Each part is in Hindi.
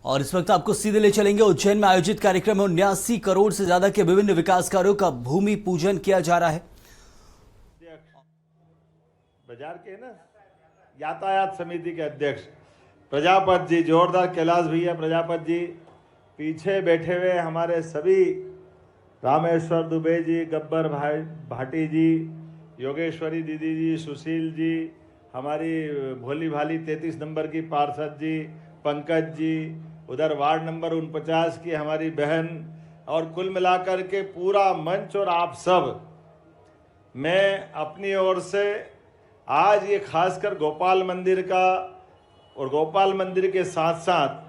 और इस वक्त आपको सीधे ले चलेंगे उज्जैन में आयोजित कार्यक्रम में 79 करोड़ से ज्यादा के विभिन्न विकास कार्यों का भूमि पूजन किया जा रहा है। बाजार के ना यातायात समिति के अध्यक्ष प्रजापत जी, जोरदार कैलाश भैया प्रजापत जी, पीछे बैठे हुए हमारे सभी रामेश्वर दुबे जी, गब्बर भाई भाटी जी, योगेश्वरी दीदी जी, सुशील जी, हमारी भोली भाली 33 नंबर की पार्षद जी, पंकज जी, उधर वार्ड नंबर 49 की हमारी बहन, और कुल मिलाकर के पूरा मंच और आप सब, मैं अपनी ओर से आज ये खासकर गोपाल मंदिर का और गोपाल मंदिर के साथ साथ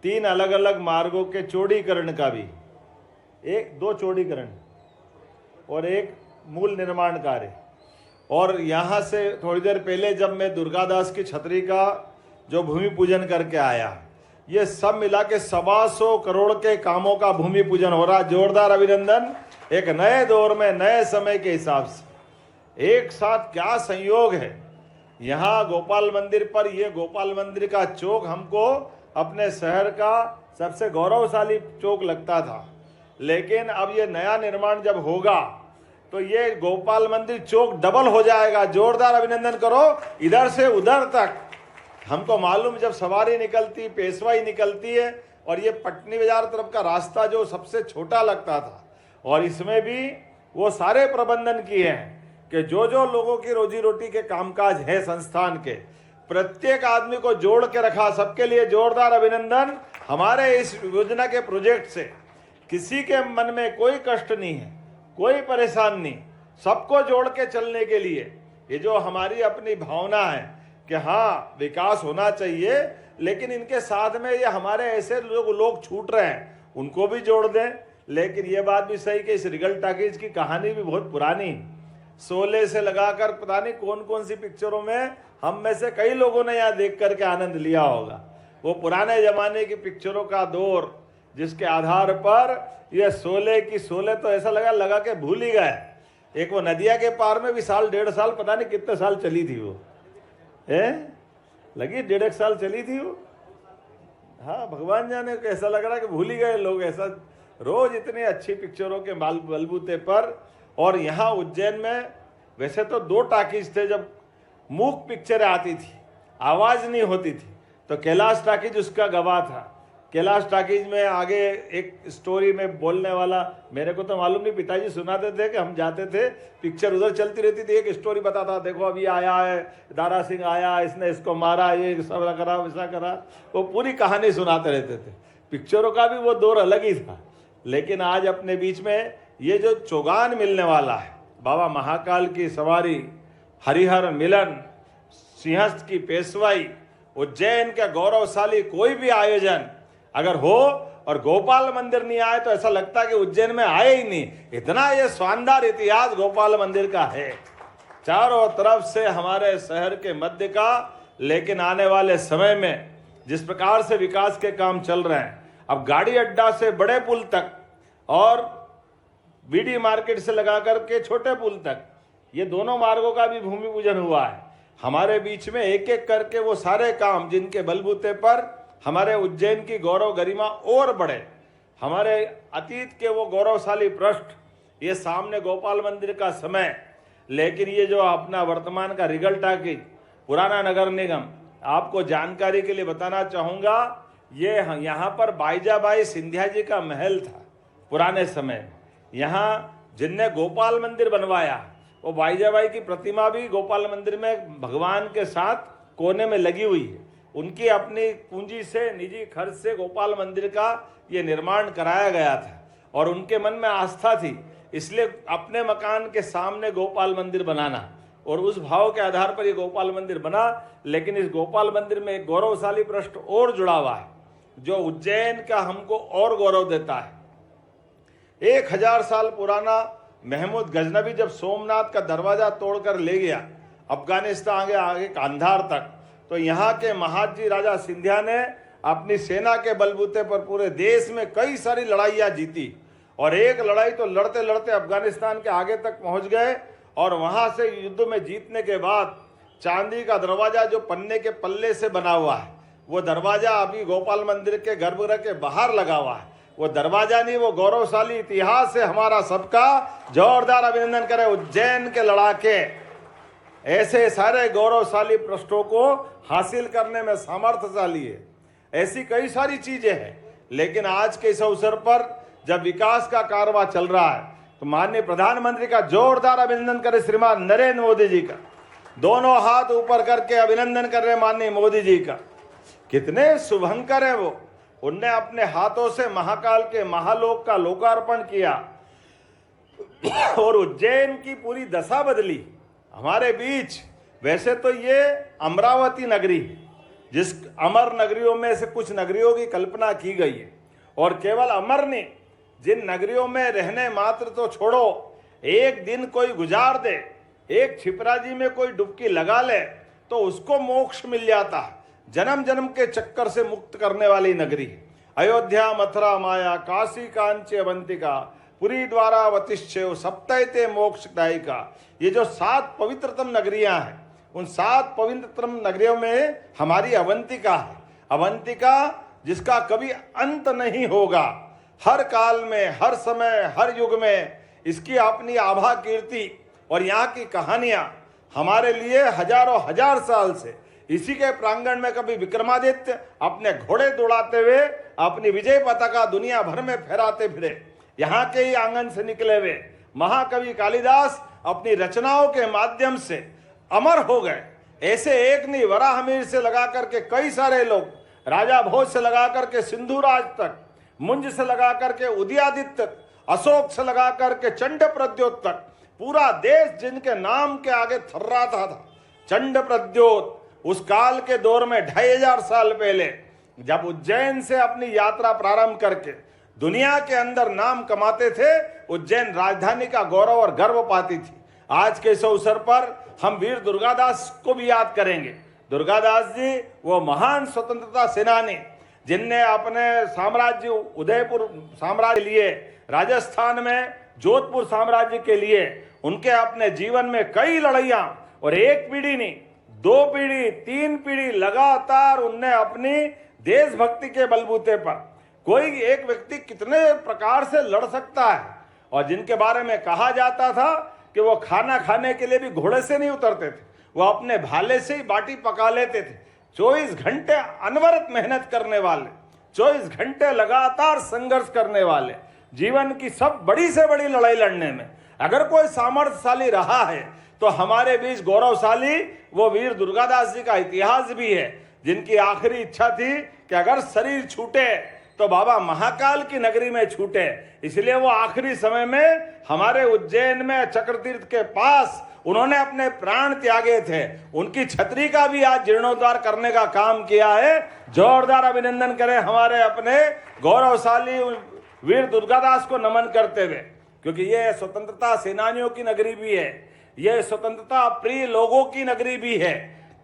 3 अलग अलग मार्गों के चौड़ीकरण का भी, 2 चौड़ीकरण और एक मूल निर्माण कार्य, और यहाँ से थोड़ी देर पहले जब मैं दुर्गादास की छतरी का जो भूमि पूजन करके आया, ये सब मिला के 125 करोड़ के कामों का भूमि पूजन हो रहा। जोरदार अभिनंदन। एक नए दौर में नए समय के हिसाब से एक साथ क्या संयोग है। यहाँ गोपाल मंदिर पर, ये गोपाल मंदिर का चौक हमको अपने शहर का सबसे गौरवशाली चौक लगता था, लेकिन अब ये नया निर्माण जब होगा तो ये गोपाल मंदिर चौक डबल हो जाएगा। जोरदार अभिनंदन करो। इधर से उधर तक हमको मालूम, जब सवारी निकलती, पेशवाई निकलती है, और ये पटनी बाजार तरफ का रास्ता जो सबसे छोटा लगता था, और इसमें भी वो सारे प्रबंधन किए हैं कि जो जो लोगों की रोजी रोटी के कामकाज है संस्थान के, प्रत्येक आदमी को जोड़ के रखा। सबके लिए जोरदार अभिनंदन। हमारे इस योजना के प्रोजेक्ट से किसी के मन में कोई कष्ट नहीं है, कोई परेशान नहीं, सबको जोड़ के चलने के लिए ये जो हमारी अपनी भावना है कि हाँ विकास होना चाहिए, लेकिन इनके साथ में ये हमारे ऐसे लोग छूट रहे हैं, उनको भी जोड़ दें। लेकिन ये बात भी सही कि इस रिगल टाकीज की कहानी भी बहुत पुरानी, 16 से लगाकर पता नहीं कौन कौन सी पिक्चरों में हम में से कई लोगों ने यहाँ देख करके आनंद लिया होगा। वो पुराने जमाने की पिक्चरों का दौर, जिसके आधार पर ये 16 की 16 तो ऐसा लगा के भूल ही गए। एक वो नदिया के पार में भी साल 1.5 साल पता नहीं कितने साल चली थी, वो लगी 1.5 साल चली थी वो। हाँ, भगवान जाने को ऐसा लग रहा है कि भूल ही गए लोग, ऐसा रोज इतनी अच्छी पिक्चरों के बलबूते पर। और यहाँ उज्जैन में वैसे तो 2 टाकीज थे, जब मूक पिक्चरें आती थी, आवाज नहीं होती थी, तो कैलाश टाकीज उसका गवाह था। कैलाश टाकीज में आगे एक स्टोरी में बोलने वाला, मेरे को तो मालूम नहीं, पिताजी सुनाते थे कि हम जाते थे, पिक्चर उधर चलती रहती थी, एक स्टोरी बताता, देखो अभी आया है दारा सिंह आया, इसने इसको मारा, ये सब करा वैसा करा, वो पूरी कहानी सुनाते रहते थे। पिक्चरों का भी वो दौर अलग ही था। लेकिन आज अपने बीच में ये जो चौगान मिलने वाला है, बाबा महाकाल की सवारी, हरिहर मिलन, सिंहस्थ की पेशवाई, उज्जैन का गौरवशाली कोई भी आयोजन अगर हो और गोपाल मंदिर नहीं आए तो ऐसा लगता है कि उज्जैन में आए ही नहीं। इतना ये शानदार इतिहास गोपाल मंदिर का है, चारों तरफ से हमारे शहर के मध्य का। लेकिन आने वाले समय में जिस प्रकार से विकास के काम चल रहे हैं, अब गाड़ी अड्डा से बड़े पुल तक और बीडी मार्केट से लगा करके छोटे पुल तक, ये दोनों मार्गों का भी भूमि पूजन हुआ है। हमारे बीच में एक एक करके वो सारे काम, जिनके बलबूते पर हमारे उज्जैन की गौरव गरिमा और बढ़े, हमारे अतीत के वो गौरवशाली पृष्ठ, ये सामने गोपाल मंदिर का समय। लेकिन ये जो अपना वर्तमान का रिगल टाकीज, पुराना नगर निगम, आपको जानकारी के लिए बताना चाहूँगा, ये यहाँ पर बाईजाबाई सिंधिया जी का महल था पुराने समय। यहाँ जिनने गोपाल मंदिर बनवाया, वो बाईजाबाई की प्रतिमा भी गोपाल मंदिर में भगवान के साथ कोने में लगी हुई है। उनकी अपनी पूंजी से, निजी खर्च से गोपाल मंदिर का ये निर्माण कराया गया था, और उनके मन में आस्था थी, इसलिए अपने मकान के सामने गोपाल मंदिर बनाना, और उस भाव के आधार पर ये गोपाल मंदिर बना। लेकिन इस गोपाल मंदिर में एक गौरवशाली पृष्ठ और जुड़ा हुआ है, जो उज्जैन का हमको और गौरव देता है। 1000 साल पुराना महमूद गजनबी जब सोमनाथ का दरवाजा तोड़कर ले गया अफगानिस्तान आगे कांधार तक, तो यहाँ के महाजी राजा सिंधिया ने अपनी सेना के बलबूते पर पूरे देश में कई सारी लड़ाइयाँ जीती, और एक लड़ाई तो लड़ते लड़ते अफगानिस्तान के आगे तक पहुँच गए, और वहाँ से युद्ध में जीतने के बाद चांदी का दरवाजा जो पन्ने के पल्ले से बना हुआ है, वो दरवाजा अभी गोपाल मंदिर के गर्भगृह के बाहर लगा हुआ है। वो दरवाजा नहीं, वो गौरवशाली इतिहास है हमारा सबका। जोरदार अभिनंदन करें उज्जैन के लड़ाके। ऐसे सारे गौरवशाली पृष्ठों को हासिल करने में सामर्थ्यशाली है। ऐसी कई सारी चीजें हैं, लेकिन आज के इस अवसर पर जब विकास का कारवां चल रहा है तो माननीय प्रधानमंत्री का जोरदार अभिनंदन करें श्रीमान नरेंद्र मोदी जी का। दोनों हाथ ऊपर करके अभिनंदन कर रहे माननीय मोदी जी का। कितने शुभंकर है वो। उनने अपने हाथों से महाकाल के महालोक का लोकार्पण किया और उज्जैन की पूरी दशा बदली हमारे बीच। वैसे तो ये अमरावती नगरी है, जिस अमर नगरियों में से कुछ नगरियों की कल्पना की गई है, और केवल अमर नहीं, जिन नगरियों में रहने मात्र तो छोड़ो, एक दिन कोई गुजार दे, एक छिपराजी में कोई डुबकी लगा ले तो उसको मोक्ष मिल जाता है। जन्म जन्म के चक्कर से मुक्त करने वाली नगरी। अयोध्या, मथुरा, माया, काशी, कांची, अवंतिका, पुरी, द्वारा, वतिश्चैव सप्तैते मोक्षदायिका। ये जो 7 पवित्रतम नगरियां हैं, उन 7 पवित्रतम नगरियों में हमारी अवंतिका है। अवंतिका जिसका कभी अंत नहीं होगा। हर काल में, हर समय, हर युग में इसकी अपनी आभा कीर्ति और यहाँ की कहानियां हमारे लिए हजारों हजार साल से इसी के प्रांगण में कभी विक्रमादित्य अपने घोड़े दौड़ाते हुए अपनी विजय पताका दुनिया भर में फहराते फिरे। यहाँ के ही आंगन से निकले हुए महाकवि कालिदास अपनी रचनाओं के माध्यम से अमर हो गए। ऐसे एक नहीं, वराहमिहिर से लगा करके कई सारे लोग, राजा भोज से लगा करके सिंधुराज तक, मुंज से लगा करके उदयादित्य तक, अशोक से लगा करके चंड प्रद्योत तक, पूरा देश जिनके नाम के आगे थर्राता था। चंड प्रद्योत उस काल के दौर में 2500 साल पहले जब उज्जैन से अपनी यात्रा प्रारंभ करके दुनिया के अंदर नाम कमाते थे, उज्जैन राजधानी का गौरव और गर्व पाती थी। आज के इस अवसर पर हम वीर दुर्गादास को भी याद करेंगे। दुर्गादास जी वो महान स्वतंत्रता सेनानी जिनने अपने साम्राज्य उदयपुर साम्राज्य लिए, राजस्थान में जोधपुर साम्राज्य के लिए उनके अपने जीवन में कई लड़ाइयां, और एक पीढ़ी नहीं, 2 पीढ़ी, 3 पीढ़ी लगातार उनने अपनी देशभक्ति के बलबूते पर, कोई एक व्यक्ति कितने प्रकार से लड़ सकता है, और जिनके बारे में कहा जाता था कि वो खाना खाने के लिए भी घोड़े से नहीं उतरते थे, वो अपने भाले से ही बाटी पका लेते थे। 24 घंटे अनवरत मेहनत करने वाले, 24 घंटे लगातार संघर्ष करने वाले, जीवन की सब बड़ी से बड़ी लड़ाई लड़ने में अगर कोई सामर्थ्यशाली रहा है तो हमारे बीच गौरवशाली वो वीर दुर्गादास जी का इतिहास भी है, जिनकी आखिरी इच्छा थी कि अगर शरीर छूटे तो बाबा महाकाल की नगरी में छूटे। इसलिए वो आखिरी समय में हमारे उज्जैन में चक्रतीर्थ के पास उन्होंने अपने प्राण त्यागे थे। उनकी छतरी का भी आज जीर्णोद्धार करने का काम किया है। जोरदार अभिनंदन करें हमारे अपने गौरवशाली वीर दुर्गादास को नमन करते हुए, क्योंकि ये स्वतंत्रता सेनानियों की नगरी भी है, ये स्वतंत्रता प्रिय लोगों की नगरी भी है।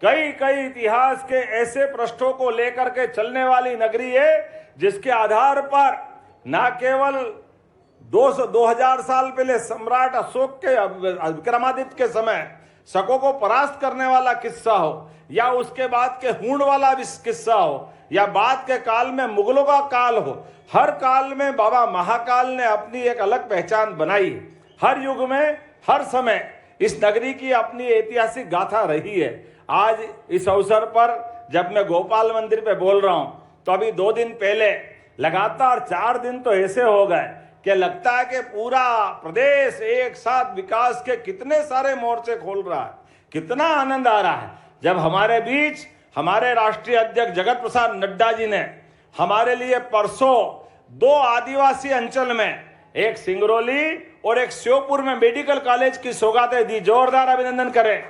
कई कई इतिहास के ऐसे पृष्ठों को लेकर के चलने वाली नगरी है, जिसके आधार पर न केवल 2000 साल पहले सम्राट अशोक के विक्रमादित्य के समय शकों को परास्त करने वाला किस्सा हो, या उसके बाद के हूण वाला किस्सा हो, या बाद के काल में मुगलों का काल हो, हर काल में बाबा महाकाल ने अपनी एक अलग पहचान बनाई। हर युग में, हर समय इस नगरी की अपनी ऐतिहासिक गाथा रही है। आज इस अवसर पर जब मैं गोपाल मंदिर पे बोल रहा हूं, तो अभी 2 दिन पहले लगातार 4 दिन तो ऐसे हो गए कि लगता है कि पूरा प्रदेश एक साथ विकास के कितने सारे मोर्चे खोल रहा है। कितना आनंद आ रहा है जब हमारे बीच हमारे राष्ट्रीय अध्यक्ष जगत प्रसाद नड्डा जी ने हमारे लिए परसों 2 आदिवासी अंचल में, एक सिंगरौली और एक श्योपुर में मेडिकल कॉलेज की सौगातें दी। जोरदार अभिनंदन करें।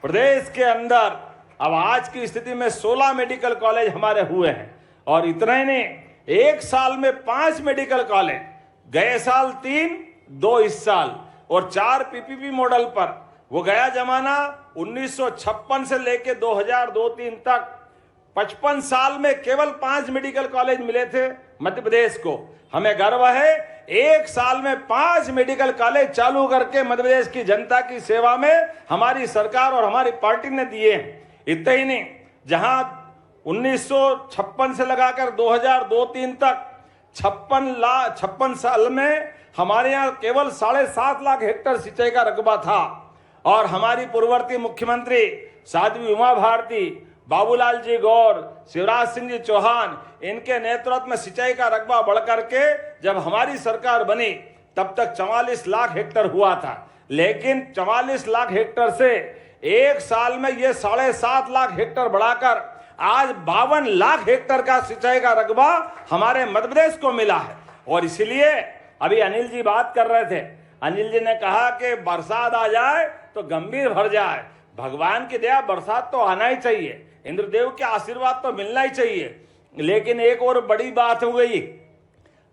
प्रदेश के अंदर अब आज की स्थिति में 16 मेडिकल कॉलेज हमारे हुए हैं, और इतना ही नहीं, एक साल में 5 मेडिकल कॉलेज, गए साल 3, 2 इस साल, और 4 पीपीपी मॉडल पर। वो गया जमाना 1956 से लेके 2002-3 तक 55 साल में केवल 5 मेडिकल कॉलेज मिले थे मध्य प्रदेश को। हमें गर्व है, एक साल में 5 मेडिकल कॉलेज चालू करके मध्य प्रदेश की जनता की सेवा में हमारी सरकार और हमारी पार्टी ने दिए हैं। इतना ही नहीं, जहां 1956 से लगाकर 2002-3 तक 56 साल में हमारे यहाँ केवल 7.5 लाख हेक्टेयर सिंचाई का रकबा था। और हमारी पूर्ववर्ती मुख्यमंत्री साध्वी उमा भारती, बाबूलाल जी गौर, शिवराज सिंह जी चौहान, इनके नेतृत्व में सिंचाई का रकबा बढ़कर के जब हमारी सरकार बनी तब तक 44 लाख हेक्टेयर हुआ था। लेकिन 44 लाख हेक्टेयर से एक साल में ये 7.5 लाख हेक्टेयर बढ़ाकर आज 52 लाख हेक्टेयर का सिंचाई का रकबा हमारे मध्य प्रदेश को मिला है। और इसलिए अभी अनिल जी बात कर रहे थे, अनिल जी ने कहा कि बरसात आ जाए तो गंभीर भर जाए। भगवान की दया, बरसात तो आना ही चाहिए, इंद्रदेव के आशीर्वाद तो मिलना ही चाहिए। लेकिन एक और बड़ी बात हो गई,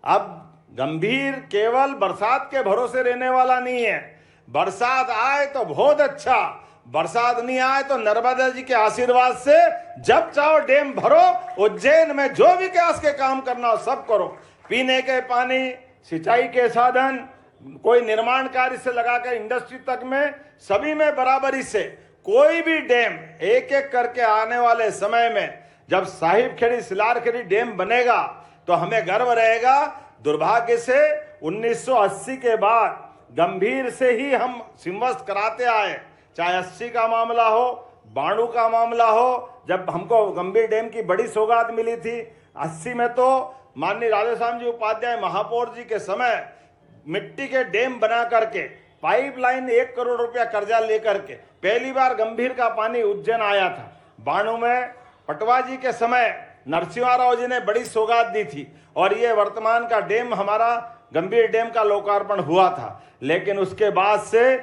अब गंभीर केवल बरसात के भरोसे रहने वाला नहीं है। बरसात आए तो बहुत अच्छा, बरसात नहीं आए तो नर्मदा जी के आशीर्वाद से जब चाहो डैम भरो, उज्जैन में जो भी विकास के काम करना हो सब करो। पीने के पानी, सिंचाई के साधन, कोई निर्माण कार्य से लगाकर इंडस्ट्री तक में सभी में बराबरी से कोई भी डैम एक एक करके आने वाले समय में जब साहिबखेड़ी सिलारखेड़ी डैम बनेगा तो हमें गर्व रहेगा। दुर्भाग्य से 1980 के बाद गंभीर से ही हम सिमवस्त कराते आए, चाहे 80 का मामला हो, 92 का मामला हो, जब हमको गंभीर डैम की बड़ी सौगात मिली थी। 80 में तो माननीय राधेश्याम जी उपाध्याय महापौर जी के समय मिट्टी के डैम बना करके पाइपलाइन 1 करोड़ रुपया कर्जा लेकर के पहली बार गंभीर का पानी उज्जैन आया था। 92 में पटवा जी के समय नरसिम्हा राव जी ने बड़ी सौगात दी थी और ये वर्तमान का डैम हमारा गंभीर डैम का लोकार्पण हुआ था। लेकिन उसके बाद से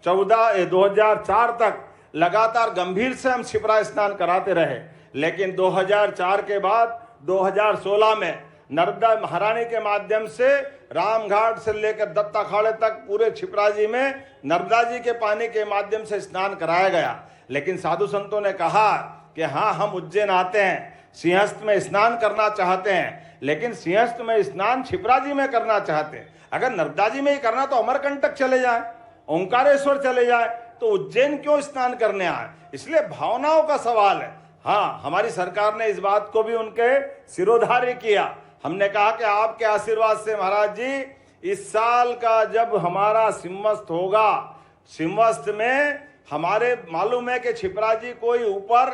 2004 तक लगातार गंभीर से हम शिप्रा स्नान कराते रहे। लेकिन 2004 के बाद 2016 में नर्मदा महारानी के माध्यम से रामघाट से लेकर दत्ता खाड़े तक पूरे छिपरा जी में नर्मदा जी के पानी के माध्यम से स्नान कराया गया। लेकिन साधु संतों ने कहा कि हाँ, हम उज्जैन आते हैं, सिंहस्थ में स्नान करना चाहते हैं, लेकिन सिंहस्थ में स्नान छिपरा जी में करना चाहते हैं। अगर नर्मदा जी में ही करना तो अमरकंटक चले जाए, ओंकारेश्वर चले जाए, तो उज्जैन क्यों स्नान करने आए? इसलिए भावनाओं का सवाल है। हाँ, हमारी सरकार ने इस बात को भी उनके सिरोधार्य किया। हमने कहा कि आपके आशीर्वाद से महाराज जी, इस साल का जब हमारा सिमवस्त होगा, सिमवस्त में हमारे मालूम है कि छिपरा जी कोई ऊपर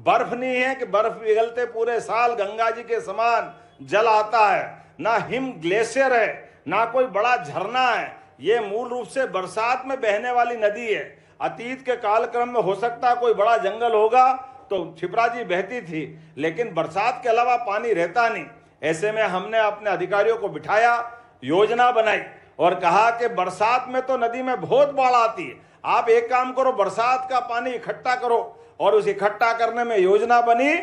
बर्फ नहीं है कि बर्फ पिघलते पूरे साल गंगा जी के समान जल आता है, ना हिम ग्लेशियर है, ना कोई बड़ा झरना है। ये मूल रूप से बरसात में बहने वाली नदी है। अतीत के कालक्रम में हो सकता कोई बड़ा जंगल होगा तो छिपरा जी बहती थी, लेकिन बरसात के अलावा पानी रहता नहीं। ऐसे में हमने अपने अधिकारियों को बिठाया, योजना बनाई और कहा कि बरसात में तो नदी में बहुत बाढ़ आती है, आप एक काम करो, बरसात का पानी इकट्ठा करो। और उस इकट्ठा करने में योजना बनी,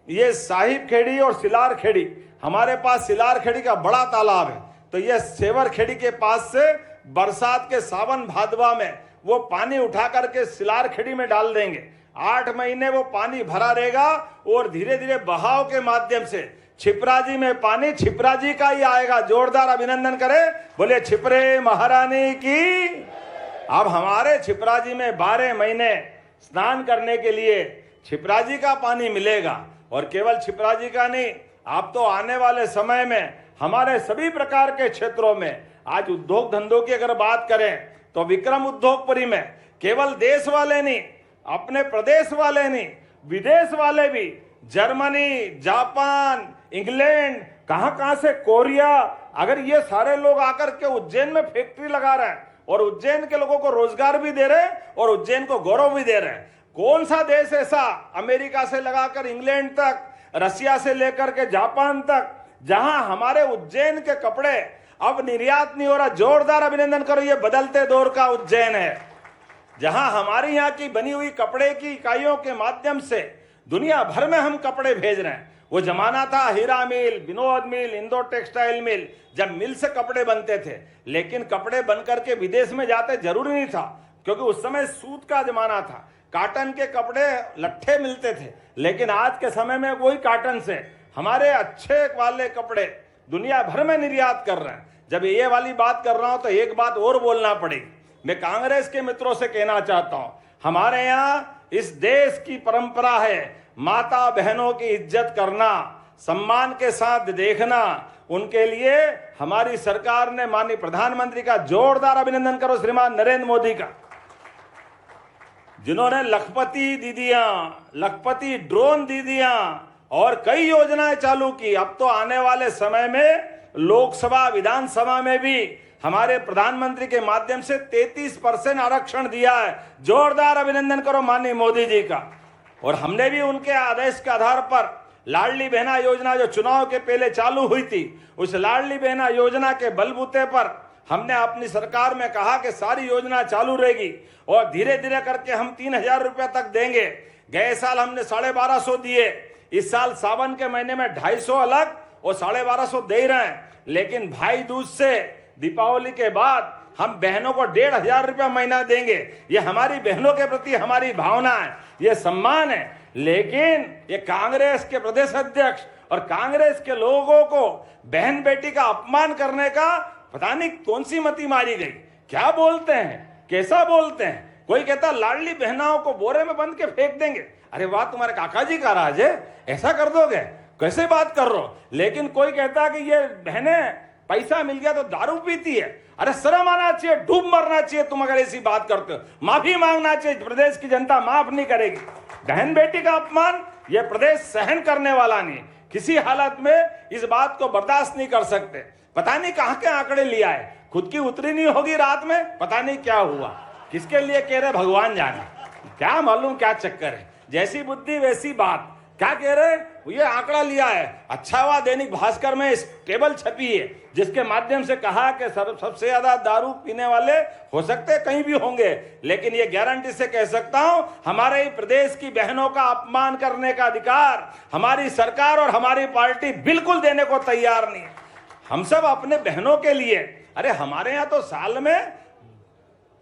ये साहिबखेड़ी और सिलारखेड़ी, हमारे पास सिलारखेड़ी का बड़ा तालाब है, तो ये सेवरखेड़ी के पास से बरसात के सावन भादवा में वो पानी उठा करके सिलारखेड़ी में डाल देंगे। 8 महीने वो पानी भरा रहेगा और धीरे धीरे बहाव के माध्यम से छिपरा जी में पानी छिपरा जी का ही आएगा। जोरदार अभिनंदन करें, बोले छिपरे महारानी की। अब हमारे छिपरा जी में 12 महीने स्नान करने के लिए छिपरा जी का पानी मिलेगा। और केवल छिपरा जी का नहीं, आप तो आने वाले समय में हमारे सभी प्रकार के क्षेत्रों में, आज उद्योग धंधों की अगर बात करें तो विक्रम उद्योगपुरी में केवल देश वाले नहीं, अपने प्रदेश वाले नहीं, विदेश वाले भी, जर्मनी, जापान, इंग्लैंड, कहां से कोरिया, अगर ये सारे लोग आकर के उज्जैन में फैक्ट्री लगा रहे हैं और उज्जैन के लोगों को रोजगार भी दे रहे हैं और उज्जैन को गौरव भी दे रहे हैं। कौन सा देश ऐसा, अमेरिका से लगाकर इंग्लैंड तक, रसिया से लेकर के जापान तक, जहां हमारे उज्जैन के कपड़े अब निर्यात नहीं हो रहा? जोरदार अभिनंदन करो, ये बदलते दौर का उज्जैन है, जहां हमारी यहाँ की बनी हुई कपड़े की इकाइयों के माध्यम से दुनिया भर में हम कपड़े भेज रहे हैं। वो जमाना था हीरा मिल, विनोद मिल, इंदौर टेक्सटाइल मिल, जब मिल से कपड़े बनते थे, लेकिन कपड़े बनकर के विदेश में जाते जरूरी नहीं था, क्योंकि उस समय सूत का जमाना था, काटन के कपड़े लट्ठे मिलते थे। लेकिन आज के समय में वही काटन से हमारे अच्छे वाले कपड़े दुनिया भर में निर्यात कर रहे हैं। जब ये वाली बात कर रहा हूं तो एक बात और बोलना पड़ेगी। मैं कांग्रेस के मित्रों से कहना चाहता हूं, हमारे यहाँ इस देश की परंपरा है, माता बहनों की इज्जत करना, सम्मान के साथ देखना, उनके लिए हमारी सरकार ने माननीय प्रधानमंत्री का जोरदार अभिनंदन करो श्रीमान नरेंद्र मोदी का, जिन्होंने लखपति दीदियां, लखपति ड्रोन दीदियां और कई योजनाएं चालू की। अब तो आने वाले समय में लोकसभा विधानसभा में भी हमारे प्रधानमंत्री के माध्यम से 33% आरक्षण दिया है। जोरदार अभिनंदन करो माननीय मोदी जी का। और हमने भी उनके आदेश के आधार पर लाडली बहना योजना जो चुनाव के पहले चालू हुई थी, उस लाडली बहना योजना के बलबूते पर हमने अपनी सरकार में कहा कि सारी योजना चालू रहेगी और धीरे धीरे करके हम 3,000 रुपए तक देंगे। गए साल हमने 1250 दिए, इस साल सावन के महीने में 250 अलग और 1250 दे रहे हैं। लेकिन भाई दूज से दीपावली के बाद हम बहनों को 1,500 रुपया महीना देंगे। ये हमारी बहनों के प्रति हमारी भावना है, ये सम्मान है। लेकिन ये कांग्रेस के प्रदेश अध्यक्ष और कांग्रेस के लोगों को बहन बेटी का अपमान करने का पता नहीं कौन सी मति मारी गई। क्या बोलते हैं, कैसा बोलते हैं। कोई कहता लाडली बहनाओं को बोरे में बंद के फेंक देंगे। अरे वाह, तुम्हारे काका जी का राज है, ऐसा कर दोगे, कैसे बात कर रहे हो। लेकिन कोई कहता कि ये बहनें पैसा मिल गया तो दारू पीती है। अरे शर्म आना चाहिए, डूब मरना चाहिए तुम अगर ऐसी बात करते हो। माफी मांगना चाहिए, प्रदेश की जनता माफ नहीं करेगी। बहन बेटी का अपमान ये प्रदेश सहन करने वाला नहीं, किसी हालत में इस बात को बर्दाश्त नहीं कर सकते। पता नहीं कहां के आंकड़े लिया है, खुद की उतरी नहीं होगी रात में, पता नहीं क्या हुआ, किसके लिए कह रहे भगवान जाने, क्या मालूम क्या चक्कर है। जैसी बुद्धि वैसी बात। क्या कह रहे हैं, ये आंकड़ा लिया है। अच्छा हुआ दैनिक भास्कर में इस टेबल छपी है जिसके माध्यम से कहा कि सबसे ज्यादा दारू पीने वाले हो सकते कहीं भी होंगे, लेकिन ये गारंटी से कह सकता हूं हमारे ही प्रदेश की बहनों का अपमान करने का अधिकार हमारी सरकार और हमारी पार्टी बिल्कुल देने को तैयार नहीं है। हम सब अपने बहनों के लिए, अरे हमारे यहाँ तो साल में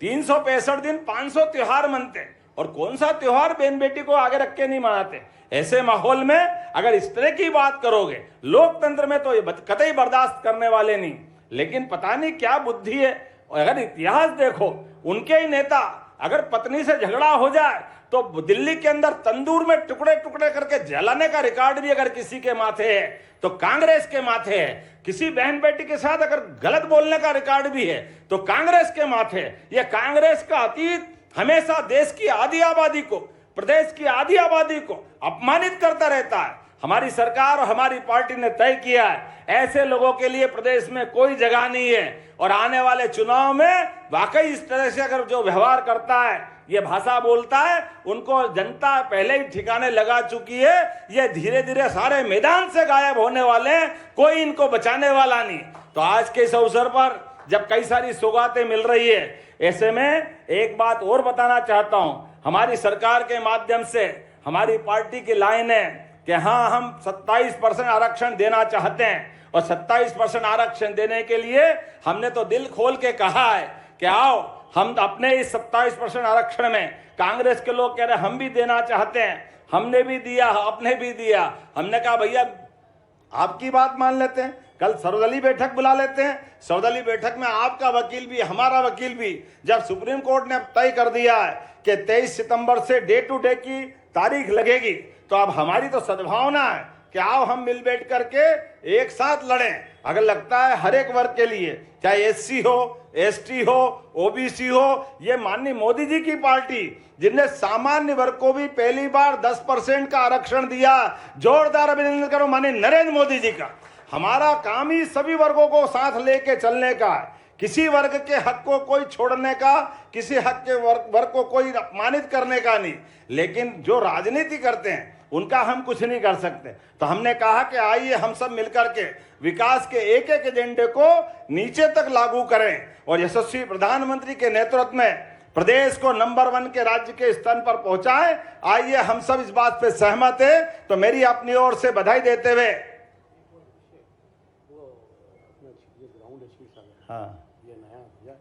365 दिन 500 त्योहार मनते, और कौन सा त्योहार बहन बेटी को आगे रख के नहीं मनाते। ऐसे माहौल में अगर इस तरह की बात करोगे, लोकतंत्र में तो ये कतई बर्दाश्त करने वाले नहीं। लेकिन पता नहीं क्या बुद्धि है। और अगर इतिहास देखो, उनके ही नेता अगर पत्नी से झगड़ा हो जाए तो दिल्ली के अंदर तंदूर में टुकड़े टुकड़े करके जलाने का रिकॉर्ड भी अगर किसी के माथे है तो कांग्रेस के माथे है। किसी बहन बेटी के साथ अगर गलत बोलने का रिकॉर्ड भी है तो कांग्रेस के माथे है। यह कांग्रेस का अतीत हमेशा देश की आधी आबादी को, प्रदेश की आधी आबादी को अपमानित करता रहता है। हमारी सरकार और हमारी पार्टी ने तय किया है ऐसे लोगों के लिए प्रदेश में कोई जगह नहीं है। और आने वाले चुनाव में वाकई इस तरह से अगर जो व्यवहार करता है, ये भाषा बोलता है, उनको जनता पहले ही ठिकाने लगा चुकी है। ये धीरे धीरे सारे मैदान से गायब होने वाले हैं, कोई इनको बचाने वाला नहीं। तो आज के इस अवसर पर जब कई सारी सौगातें मिल रही है, ऐसे में एक बात और बताना चाहता हूं। हमारी सरकार के माध्यम से हमारी पार्टी की लाइन है कि हाँ, हम 27% आरक्षण देना चाहते हैं। और 27% आरक्षण देने के लिए हमने तो दिल खोल के कहा है कि आओ हम अपने इस 27% आरक्षण में, कांग्रेस के लोग कह रहे हम भी देना चाहते हैं, हमने भी दिया, आपने भी दिया। हमने कहा भैया आपकी बात मान लेते हैं, कल सर्वदलीय बैठक बुला लेते हैं। सर्वदलीय बैठक में आपका वकील भी, हमारा वकील भी, जब सुप्रीम कोर्ट ने तय कर दिया है कि 23 सितंबर से डे टू डे की तारीख लगेगी, तो अब हमारी तो सद्भावना है कि आओ हम मिल बैठ करके एक साथ लड़ें। अगर लगता है हर एक वर्ग के लिए, चाहे एससी हो, एसटी हो, ओबीसी हो, ये माननीय मोदी जी की पार्टी जिनने सामान्य वर्ग को भी पहली बार 10% का आरक्षण दिया, जोरदार अभिनंदन करो माननीय नरेंद्र मोदी जी का। हमारा काम ही सभी वर्गों को साथ लेके चलने का है, किसी वर्ग के हक को कोई छोड़ने का, किसी हक के वर्ग को कोई अपमानित करने का नहीं। लेकिन जो राजनीति करते हैं उनका हम कुछ नहीं कर सकते। तो हमने कहा कि आइए हम सब मिलकर के विकास के एक एक एजेंडे को नीचे तक लागू करें और यशस्वी प्रधानमंत्री के नेतृत्व में प्रदेश को नंबर 1 के राज्य के स्तर पर पहुंचाएं। आइए हम सब इस बात पे सहमत है। तो मेरी अपनी ओर से बधाई देते हुए, हाँ ये नया भैया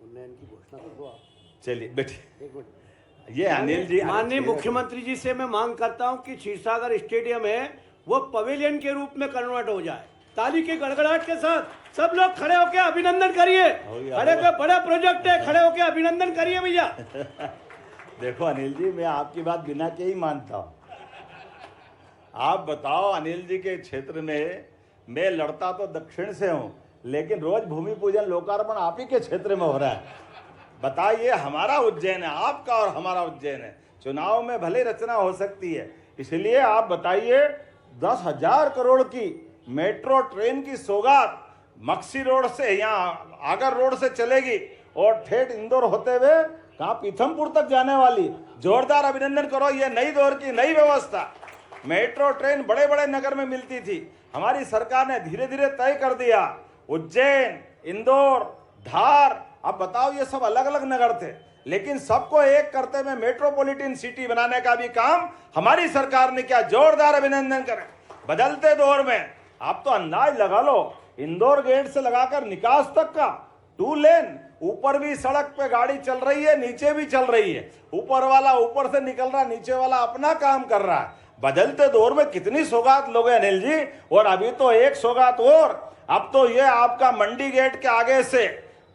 उन्नयन की घोषणा कर दो आप। चलिए बैठिए। एक मिनट, ये अनिल जी, माननीय मुख्यमंत्री जी से मैं मांग करता हूं कि क्षीरसागर स्टेडियम है वो पवेलियन के रूप में कन्वर्ट हो जाए। ताली की गड़गड़ाहट के साथ सब लोग खड़े होकर अभिनंदन करिए। खड़े होकर, बड़ा प्रोजेक्ट है, खड़े होकर अभिनंदन करिए भैया। देखो अनिल जी, मैं आपकी बात बिना के ही मानता हूँ। आप बताओ, अनिल जी के क्षेत्र में मैं लड़ता तो दक्षिण से हूं, लेकिन रोज भूमि पूजन लोकार्पण आप ही के क्षेत्र में हो रहा है। बताइए, हमारा उज्जैन है, आपका और हमारा उज्जैन है। चुनाव में भले रचना हो सकती है, इसलिए आप बताइए 10,000 करोड़ की मेट्रो ट्रेन की सौगात मक्सी रोड से, यहाँ आगर रोड से चलेगी और ठेठ इंदौर होते हुए कहाँ पीथमपुर तक जाने वाली। जोरदार अभिनंदन करो, ये नई दौर की नई व्यवस्था। मेट्रो ट्रेन बड़े बड़े नगर में मिलती थी, हमारी सरकार ने धीरे धीरे तय कर दिया। उज्जैन, इंदौर, धार, अब बताओ, ये सब अलग अलग नगर थे, लेकिन सबको एक करते हुए मेट्रोपॉलिटन सिटी बनाने का भी काम हमारी सरकार ने किया। जोरदार अभिनंदन करें। बदलते दौर में आप तो अंदाज लगा लो, इंदौर गेट से लगाकर निकास तक का 2 लेन, ऊपर भी सड़क पे गाड़ी चल रही है, नीचे भी चल रही है। ऊपर वाला ऊपर से निकल रहा, नीचे वाला अपना काम कर रहा है। बदलते दौर में कितनी सौगात लोगे अनिल जी। और अभी तो एक सौगात और, अब तो ये आपका मंडी गेट के आगे से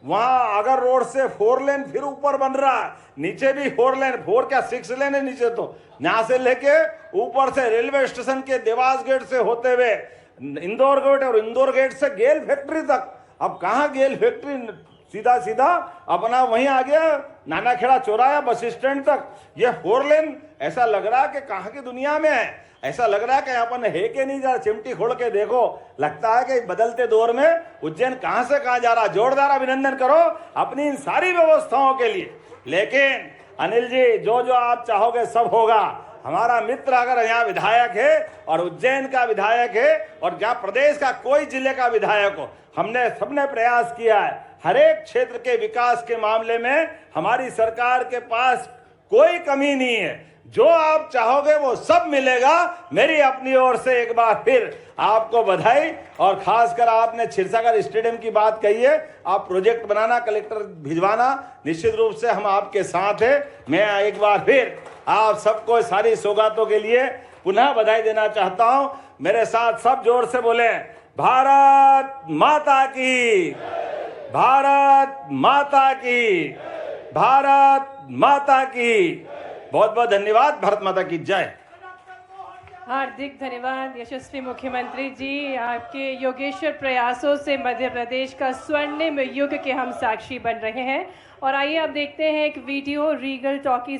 वहां अगर रोड से 4 लेन फिर ऊपर बन रहा है, नीचे भी 4 लेन, 4 क्या 6 लेन है नीचे। तो यहां से लेके ऊपर से रेलवे स्टेशन के देवास गेट से होते हुए इंदौर गेट और इंदौर गेट से गेल फैक्ट्री तक। अब कहाँ गेल फैक्ट्री, सीधा सीधा अपना वहीं आ गया नाना खेड़ा चौराया बस स्टैंड तक। ये 4 लेन ऐसा लग रहा है कि कहाँ की दुनिया में है, ऐसा लग रहा है कि अपन है कि नहीं जा। चिमटी खोल के देखो, लगता है कि बदलते दौर में उज्जैन कहां से कहां जा रहा। जोरदार अभिनंदन करो अपनी इन सारी व्यवस्थाओं के लिए। लेकिन अनिल जी, जो जो आप चाहोगे सब होगा। हमारा मित्र अगर यहाँ विधायक है और उज्जैन का विधायक है और जहाँ प्रदेश का कोई जिले का विधायक हो, हमने सबने प्रयास किया है। हर एक क्षेत्र के विकास के मामले में हमारी सरकार के पास कोई कमी नहीं है। जो आप चाहोगे वो सब मिलेगा। मेरी अपनी ओर से एक बार फिर आपको बधाई। और खासकर आपने क्षीरसागर स्टेडियम की बात कही है, आप प्रोजेक्ट बनाना, कलेक्टर भिजवाना, निश्चित रूप से हम आपके साथ हैं। मैं एक बार फिर आप सबको सारी सौगातों के लिए पुनः बधाई देना चाहता हूं। मेरे साथ सब जोर से बोले, भारत माता की, भारत माता की, भारत माता की। बहुत बहुत धन्यवाद। भारत माता की जय। हार्दिक धन्यवाद यशस्वी मुख्यमंत्री जी। आपके योगेश्वर प्रयासों से मध्य प्रदेश का स्वर्णिम युग के हम साक्षी बन रहे हैं। और आइए अब देखते हैं एक वीडियो रीगल टॉकीज